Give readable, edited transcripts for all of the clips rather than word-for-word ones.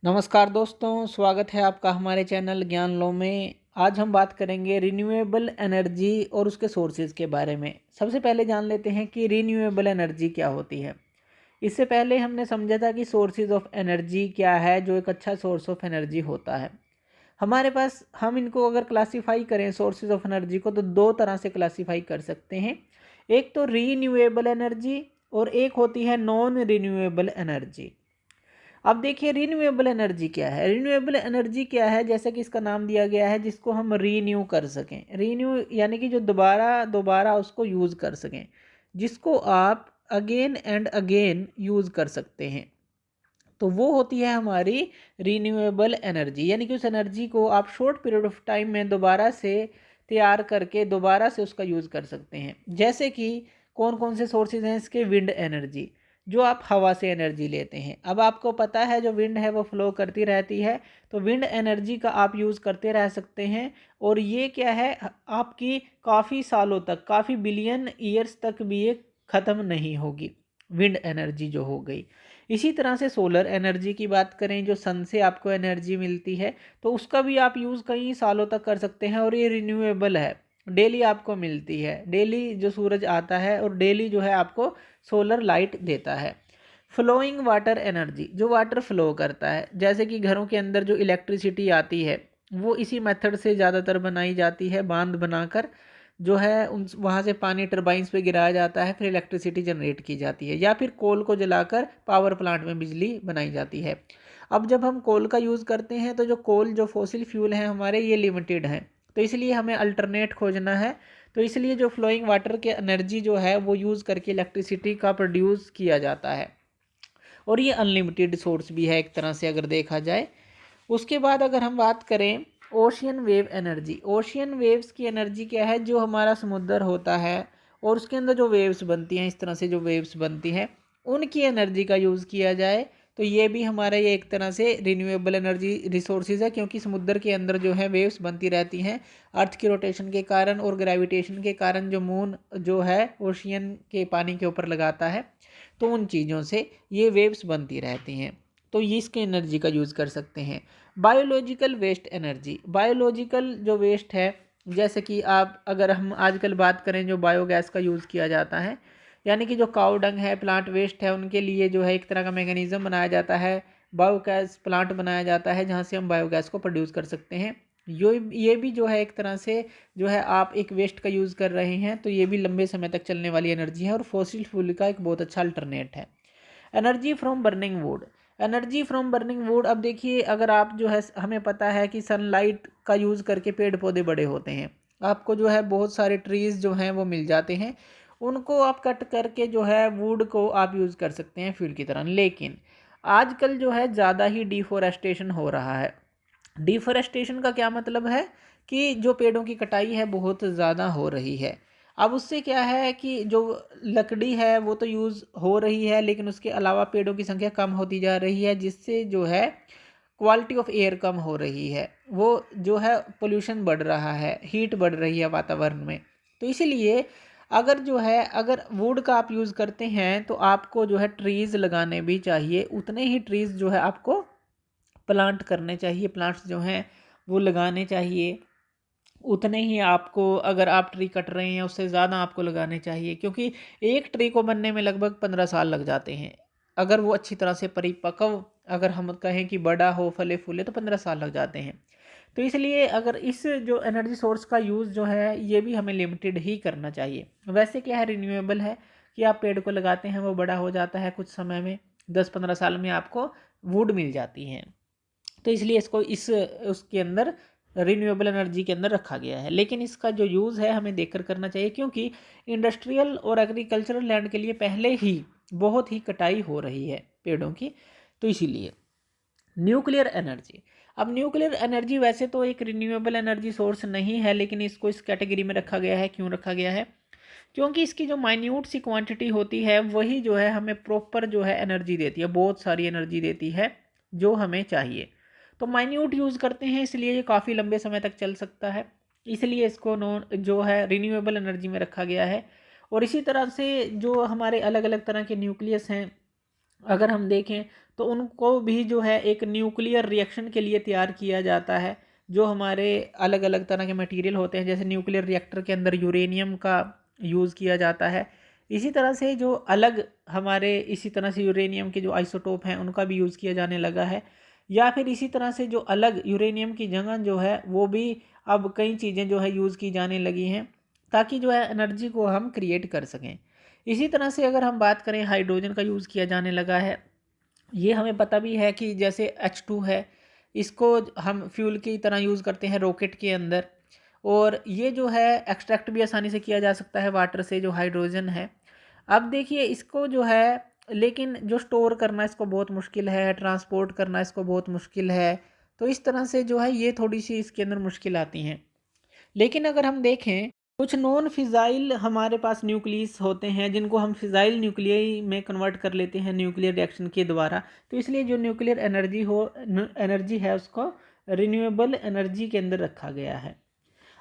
नमस्कार दोस्तों, स्वागत है आपका हमारे चैनल ज्ञान लो में। आज हम बात करेंगे रिन्यूएबल एनर्जी और उसके सोर्सेज के बारे में। सबसे पहले जान लेते हैं कि रिन्यूएबल एनर्जी क्या होती है। इससे पहले हमने समझा था कि सोर्सेज ऑफ एनर्जी क्या है, जो एक अच्छा सोर्स ऑफ एनर्जी होता है हमारे पास। हम इनको अगर क्लासीफाई करें सोर्सेज ऑफ एनर्जी को, तो दो तरह से क्लासीफाई कर सकते हैं। एक तो रीन्यूएबल एनर्जी और एक होती है नॉन रिन्यूएबल एनर्जी। अब देखिए रिन्यूएबल एनर्जी क्या है। रिन्यूएबल एनर्जी क्या है, जैसे कि इसका नाम दिया गया है, जिसको हम रीन्यू कर सकें। रीन्यू यानी कि जो दोबारा दोबारा उसको यूज़ कर सकें, जिसको आप अगेन एंड अगेन यूज़ कर सकते हैं, तो वो होती है हमारी रीन्यूएबल एनर्जी। यानी कि उस एनर्जी को आप शॉर्ट पीरियड ऑफ टाइम में दोबारा से तैयार करके दोबारा से उसका यूज़ कर सकते हैं। जैसे कि कौन कौन से सोर्सेज हैं इसके। विंड एनर्जी, जो आप हवा से एनर्जी लेते हैं। अब आपको पता है जो विंड है वो फ्लो करती रहती है, तो विंड एनर्जी का आप यूज़ करते रह सकते हैं। और ये क्या है, आपकी काफ़ी सालों तक, काफ़ी बिलियन ईयर्स तक भी ये ख़त्म नहीं होगी, विंड एनर्जी जो हो गई। इसी तरह से सोलर एनर्जी की बात करें, जो सन से आपको एनर्जी मिलती है, तो उसका भी आप यूज़ कई सालों तक कर सकते हैं और ये रिन्यूएबल है, डेली आपको मिलती है। डेली जो सूरज आता है और डेली जो है आपको सोलर लाइट देता है। फ्लोइंग वाटर एनर्जी, जो वाटर फ्लो करता है, जैसे कि घरों के अंदर जो इलेक्ट्रिसिटी आती है वो इसी मेथड से ज़्यादातर बनाई जाती है। बांध बनाकर जो है उन वहाँ से पानी टरबाइंस पे गिराया जाता है, फिर इलेक्ट्रिसिटी जनरेट की जाती है, या फिर कोल को जलाकर पावर प्लांट में बिजली बनाई जाती है। अब जब हम कोल का यूज़ करते हैं तो जो कोल, जो फॉसिल फ्यूल हैं हमारे, ये लिमिटेड हैं, तो इसलिए हमें अल्टरनेट खोजना है। तो इसलिए जो फ्लोइंग वाटर के एनर्जी जो है वो यूज़ करके इलेक्ट्रिसिटी का प्रोड्यूस किया जाता है, और ये अनलिमिटेड सोर्स भी है एक तरह से अगर देखा जाए। उसके बाद अगर हम बात करें ocean wave energy. Ocean waves की एनर्जी क्या है, जो हमारा समुद्र होता है और उसके अंदर जो वेव्स बनती हैं, इस तरह से जो वेव्स बनती हैं, उनकी एनर्जी का यूज़ किया जाए, तो ये भी हमारा ये एक तरह से रिन्यूएबल एनर्जी रिसोर्सेज है। क्योंकि समुद्र के अंदर जो है वेव्स बनती रहती हैं अर्थ की रोटेशन के कारण और ग्रेविटेशन के कारण, जो मून जो है ओशियन के पानी के ऊपर लगाता है, तो उन चीज़ों से ये वेव्स बनती रहती हैं, तो ये इसके एनर्जी का यूज़ कर सकते हैं। बायोलॉजिकल वेस्ट एनर्जी, बायोलॉजिकल जो वेस्ट है, जैसे कि आप अगर हम आजकल बात करें, जो बायोगैस का यूज़ किया जाता है, यानी कि जो काऊ डंग है, प्लांट वेस्ट है, उनके लिए जो है एक तरह का मैकेनिज़्म बनाया जाता है। बायोगैस प्लांट बनाया जाता है जहाँ से हम बायोगैस को प्रोड्यूस कर सकते हैं। ये भी जो है एक तरह से जो है आप एक वेस्ट का यूज़ कर रहे हैं, तो ये भी लंबे समय तक चलने वाली एनर्जी है और फॉसिल फ्यूल का एक बहुत अच्छा अल्टरनेट है। Energy from burning would, energy from burning would. अब देखिए, अगर आप जो है, हमें पता है कि सनलाइट का यूज़ करके पेड़ पौधे बड़े होते हैं। आपको जो है बहुत सारे ट्रीज़ जो हैं वो मिल जाते हैं, उनको आप कट करके जो है वुड को आप यूज़ कर सकते हैं फ्यूल की तरह। लेकिन आजकल जो है ज़्यादा ही डिफोरेस्टेशन हो रहा है। डिफोरेस्टेशन का क्या मतलब है कि जो पेड़ों की कटाई है बहुत ज़्यादा हो रही है। अब उससे क्या है कि जो लकड़ी है वो तो यूज़ हो रही है, लेकिन उसके अलावा पेड़ों की संख्या कम होती जा रही है, जिससे जो है क्वालिटी ऑफ एयर कम हो रही है। वो जो है पोल्यूशन बढ़ रहा है, हीट बढ़ रही है वातावरण में। तो इसीलिए अगर जो है, अगर वुड का आप यूज़ करते हैं, तो आपको जो है ट्रीज़ लगाने भी चाहिए। उतने ही ट्रीज़ जो है आपको प्लांट करने चाहिए, प्लांट्स जो हैं वो लगाने चाहिए। उतने ही आपको, अगर आप ट्री कट रहे हैं उससे ज़्यादा आपको लगाने चाहिए, क्योंकि एक ट्री को बनने में लगभग 15 साल लग जाते हैं। अगर वो अच्छी तरह से परिपक्व, अगर हम कहें कि बड़ा हो, फले फूले, तो 15 साल लग जाते हैं। तो इसलिए अगर इस जो एनर्जी सोर्स का यूज़ जो है ये भी हमें लिमिटेड ही करना चाहिए। वैसे क्या है, रिन्यूएबल है कि आप पेड़ को लगाते हैं, वो बड़ा हो जाता है, कुछ समय में 10-15 साल में आपको वुड मिल जाती है। तो इसलिए इसको इस उसके अंदर रिन्यूएबल एनर्जी के अंदर रखा गया है। लेकिन इसका जो यूज़ है हमें देखकर करना चाहिए, क्योंकि इंडस्ट्रियल और एग्रीकल्चरल लैंड के लिए पहले ही बहुत ही कटाई हो रही है पेड़ों की, तो इसीलिए। न्यूक्लियर एनर्जी, अब न्यूक्लियर एनर्जी वैसे तो एक रिन्यूएबल एनर्जी सोर्स नहीं है, लेकिन इसको इस कैटेगरी में रखा गया है। क्यों रखा गया है? क्योंकि इसकी जो माइन्यूट सी क्वांटिटी होती है वही जो है हमें प्रॉपर जो है एनर्जी देती है, बहुत सारी एनर्जी देती है जो हमें चाहिए। तो माइन्यूट यूज़ करते हैं, इसलिए ये काफ़ी लंबे समय तक चल सकता है, इसलिए इसको नॉन जो है रिन्यूएबल एनर्जी में रखा गया है। और इसी तरह से जो हमारे अलग अलग तरह के न्यूक्लियस हैं, अगर हम देखें तो उनको भी जो है एक न्यूक्लियर रिएक्शन के लिए तैयार किया जाता है। जो हमारे अलग अलग तरह के मटेरियल होते हैं, जैसे न्यूक्लियर रिएक्टर के अंदर यूरेनियम का यूज़ किया जाता है। इसी तरह से जो अलग हमारे इसी तरह से यूरेनियम के जो आइसोटोप हैं उनका भी यूज़ किया जाने लगा है। या फिर इसी तरह से जो अलग यूरेनियम की जगह जो है वो भी अब कई चीज़ें जो है यूज़ की जाने लगी हैं, ताकि जो है एनर्जी को हम क्रिएट कर सकें। इसी तरह से अगर हम बात करें, हाइड्रोजन का यूज़ किया जाने लगा है। ये हमें पता भी है कि जैसे H2 है, इसको हम फ्यूल की तरह यूज़ करते हैं रॉकेट के अंदर, और ये जो है एक्सट्रैक्ट भी आसानी से किया जा सकता है वाटर से, जो हाइड्रोजन है। अब देखिए इसको जो है, लेकिन जो स्टोर करना इसको बहुत मुश्किल है, ट्रांसपोर्ट करना इसको बहुत मुश्किल है। तो इस तरह से जो है ये थोड़ी सी इसके अंदर मुश्किल आती हैं। लेकिन अगर हम देखें, कुछ नॉन फिज़ाइल हमारे पास न्यूक्लियस होते हैं जिनको हम फिज़ाइल न्यूक्लियई में कन्वर्ट कर लेते हैं न्यूक्लियर रिएक्शन के द्वारा। तो इसलिए जो न्यूक्लियर एनर्जी है उसको रिन्यूएबल एनर्जी के अंदर रखा गया है।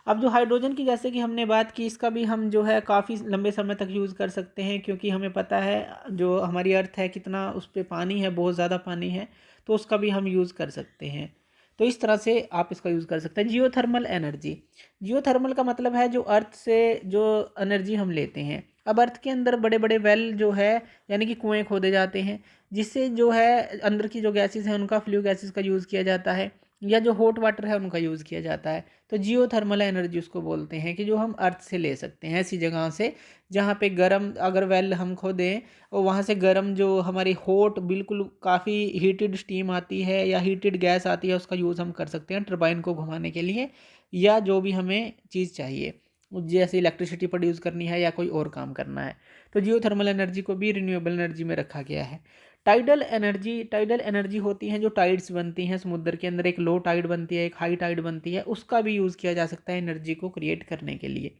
अब जो हाइड्रोजन की जैसे कि हमने बात की, इसका भी हम जो है काफ़ी लंबे समय तक यूज़ कर सकते हैं, क्योंकि हमें पता है जो हमारी अर्थ है कितना उस पर पानी है, बहुत ज़्यादा पानी है, तो उसका भी हम यूज़ कर सकते हैं। तो इस तरह से आप इसका यूज़ कर सकते हैं। जियोथर्मल एनर्जी, जियोथर्मल का मतलब है जो अर्थ से जो एनर्जी हम लेते हैं। अब अर्थ के अंदर बड़े बड़े वेल जो है, यानी कि कुएँ खोदे जाते हैं, जिससे जो है अंदर की जो गैसेस हैं उनका, फ्लू गैसेस का यूज़ किया जाता है, या जो हॉट वाटर है उनका यूज़ किया जाता है। तो जियोथर्मल एनर्जी उसको बोलते हैं, कि जो हम अर्थ से ले सकते हैं, ऐसी जगह से जहाँ पे गर्म अगर वेल हम खोदें और वहाँ से गर्म जो हमारी हॉट बिल्कुल काफ़ी हीटेड स्टीम आती है या हीटेड गैस आती है, उसका यूज़ हम कर सकते हैं टरबाइन को घुमाने के लिए, या जो भी हमें चीज़ चाहिए, जैसे इलेक्ट्रिसिटी प्रोड्यूस करनी है या कोई और काम करना है। तो जियोथर्मल एनर्जी को भी रिन्यूएबल एनर्जी में रखा गया है। टाइडल एनर्जी होती हैं जो टाइड्स बनती हैं समुद्र के अंदर, एक लो टाइड बनती है, एक हाई टाइड बनती है, उसका भी यूज़ किया जा सकता है एनर्जी को क्रिएट करने के लिए।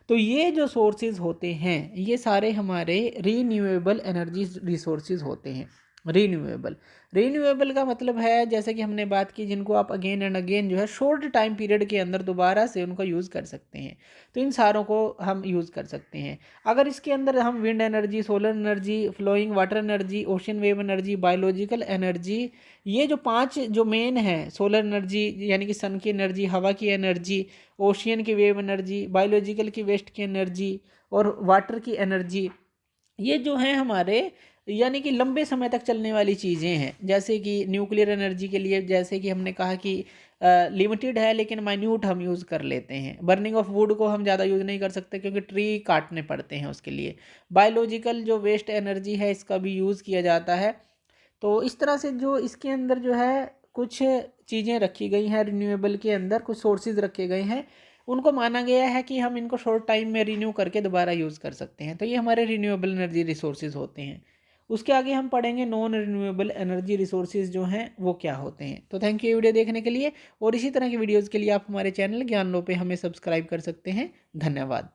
तो ये जो सोर्सेज होते हैं ये सारे हमारे रीन्यूएबल एनर्जी रिसोर्सेज होते हैं। रीन्यूएबल का मतलब है, जैसे कि हमने बात की, जिनको आप अगेन एंड अगेन जो है शॉर्ट टाइम पीरियड के अंदर दोबारा से उनको यूज़ कर सकते हैं। तो इन सारों को हम यूज़ कर सकते हैं। अगर इसके अंदर हम wind energy, solar energy, flowing water energy, ocean wave energy, biological energy, ये जो 5 जो मेन है, सोलर एनर्जी यानी कि सन की एनर्जी, हवा की एनर्जी, ओशियन की वेव एनर्जी, बायोलॉजिकल की वेस्ट की एनर्जी, और वाटर की एनर्जी, ये जो हैं हमारे यानी कि लंबे समय तक चलने वाली चीज़ें हैं। जैसे कि न्यूक्लियर एनर्जी के लिए, जैसे कि हमने कहा कि लिमिटेड है लेकिन माइन्यूट हम यूज़ कर लेते हैं। बर्निंग ऑफ वुड को हम ज़्यादा यूज़ नहीं कर सकते क्योंकि ट्री काटने पड़ते हैं उसके लिए। बायोलॉजिकल जो वेस्ट एनर्जी है इसका भी यूज़ किया जाता है। तो इस तरह से जो इसके अंदर जो है कुछ चीज़ें रखी गई हैं, रिन्यूएबल के अंदर कुछ सोर्सेज रखे गए हैं, उनको माना गया है कि हम इनको शॉर्ट टाइम में रिन्यू करके दोबारा यूज़ कर सकते हैं। तो ये हमारे रिन्यूएबल एनर्जी रिसोर्सेज होते हैं। उसके आगे हम पढ़ेंगे नॉन रिन्यूएबल एनर्जी रिसोर्सेज जो हैं वो क्या होते हैं। तो थैंक यू ये वीडियो देखने के लिए, और इसी तरह की वीडियोज़ के लिए आप हमारे चैनल ज्ञान लो पे हमें सब्सक्राइब कर सकते हैं। धन्यवाद।